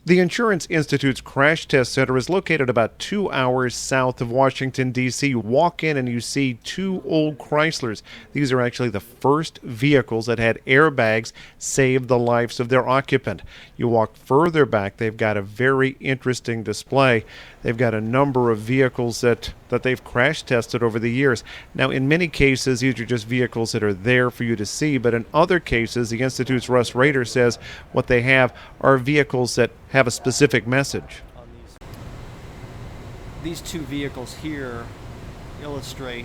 The Insurance Institute's Crash Test Center is located about 2 hours south of Washington, D.C. You walk in and you see two old Chryslers. These are actually the first vehicles that had airbags save the lives of their occupant. You walk further back, they've got a very interesting display. They've got a number of vehicles that they've crash tested over the years. Now, in many cases, these are just vehicles that are there for you to see, but in other cases, the Institute's Russ Rader says what they have are vehicles that have a specific message. On these two vehicles here illustrate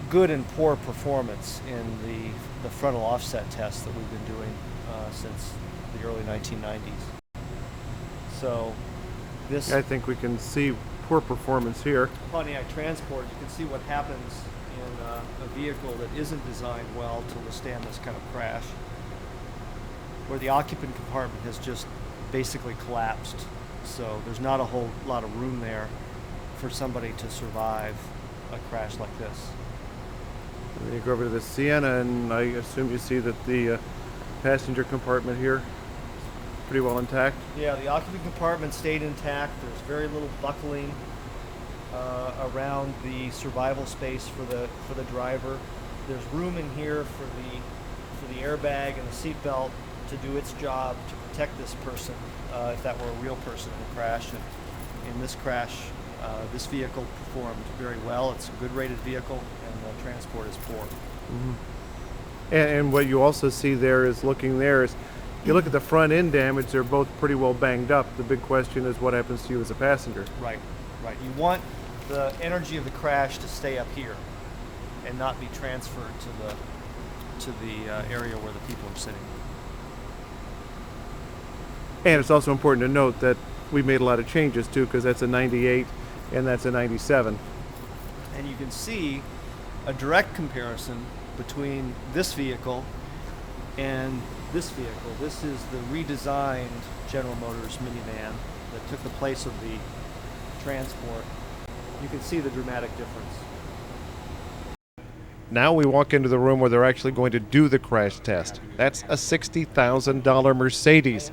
good and poor performance in the frontal offset test that we've been doing since the early 1990s. So this, I think we can see poor performance here. Pontiac Transport, you can see what happens in a vehicle that isn't designed well to withstand this kind of crash, where the occupant compartment has just basically collapsed. So there's not a whole lot of room there for somebody to survive a crash like this. And then you go over to the Sienna, and I assume you see that the passenger compartment here is pretty well intact. Yeah, the occupant compartment stayed intact. There's very little buckling around the survival space for the driver. There's room in here for the airbag and the seatbelt to do its job to protect this person if that were a real person in a crash. And in this crash, this vehicle performed very well. It's a good rated vehicle, and the transport is poor. Mm-hmm. And what you also see there is, looking there, is you look at the front end damage, they're both pretty well banged up. The big question is what happens to you as a passenger. Right. You want the energy of the crash to stay up here and not be transferred to the area where the people are sitting. And it's also important to note that we made a lot of changes too, because that's a 98 and that's a 97. And you can see a direct comparison between this vehicle and this vehicle. This is the redesigned General Motors minivan that took the place of the transport. You can see the dramatic difference. Now we walk into the room where they're actually going to do the crash test. That's a $60,000 Mercedes.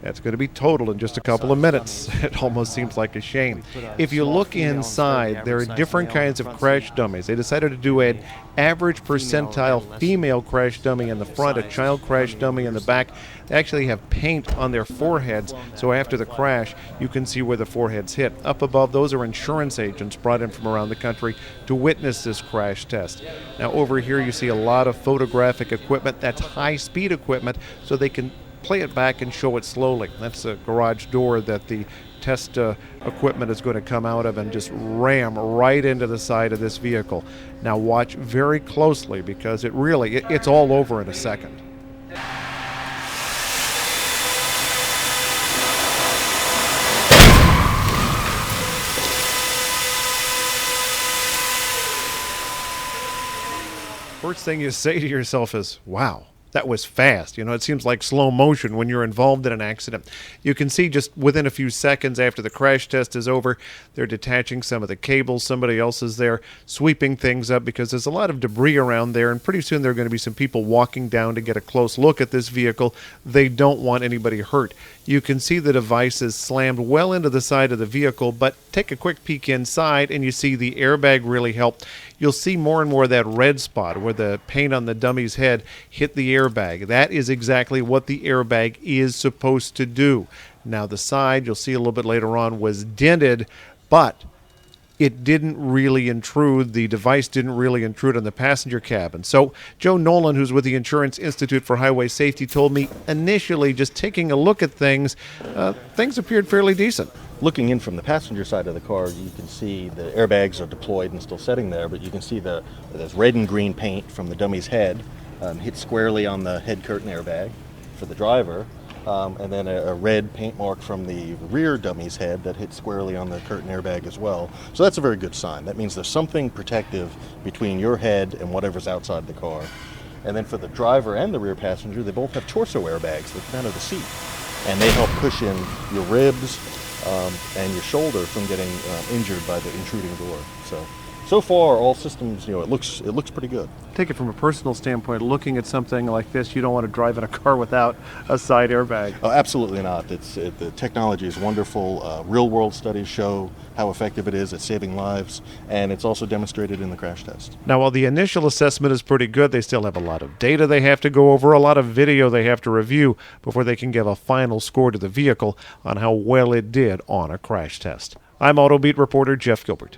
That's going to be totaled in just a couple of minutes. It almost seems like a shame. If you look inside, there are different kinds of crash dummies. They decided to do an average percentile female crash dummy in the front, a child crash dummy in the back. They actually have paint on their foreheads, so after the crash, you can see where the foreheads hit. Up above, those are insurance agents brought in from around the country to witness this crash test. Now over here, you see a lot of photographic equipment. That's high-speed equipment, so they can play it back and show it slowly. That's a garage door that the test equipment is going to come out of and just ram right into the side of this vehicle. Now watch very closely, because it's all over in a second. First thing you say to yourself is, wow, that was fast. It seems like slow motion when you're involved in an accident. You can see just within a few seconds after the crash test is over, they're detaching some of the cables. Somebody else is there sweeping things up, because there's a lot of debris around there, and pretty soon there are going to be some people walking down to get a close look at this vehicle. They don't want anybody hurt. You can see the device is slammed well into the side of the vehicle, but take a quick peek inside and you see the airbag really helped. You'll see more and more of that red spot where the paint on the dummy's head hit the airbag. That is exactly what the airbag is supposed to do. Now the side, you'll see a little bit later on, was dented, but it didn't really intrude. The device didn't really intrude on the passenger cabin. So Joe Nolan, who's with the Insurance Institute for Highway Safety, told me initially, just taking a look at things, things appeared fairly decent. Looking in from the passenger side of the car, you can see the airbags are deployed and still sitting there, but you can see there's red and green paint from the dummy's head hit squarely on the head curtain airbag for the driver, and then a red paint mark from the rear dummy's head that hit squarely on the curtain airbag as well. So that's a very good sign. That means there's something protective between your head and whatever's outside the car. And then for the driver and the rear passenger, they both have torso airbags that come out of the seat, and they help cushion your ribs and your shoulder from getting injured by the intruding door. So So far, all systems, it looks pretty good. Take it from a personal standpoint, looking at something like this, you don't want to drive in a car without a side airbag. Oh, absolutely not. The technology is wonderful. Real-world studies show how effective it is at saving lives, and it's also demonstrated in the crash test. Now, while the initial assessment is pretty good, they still have a lot of data they have to go over, a lot of video they have to review before they can give a final score to the vehicle on how well it did on a crash test. I'm AutoBeat reporter Jeff Gilbert.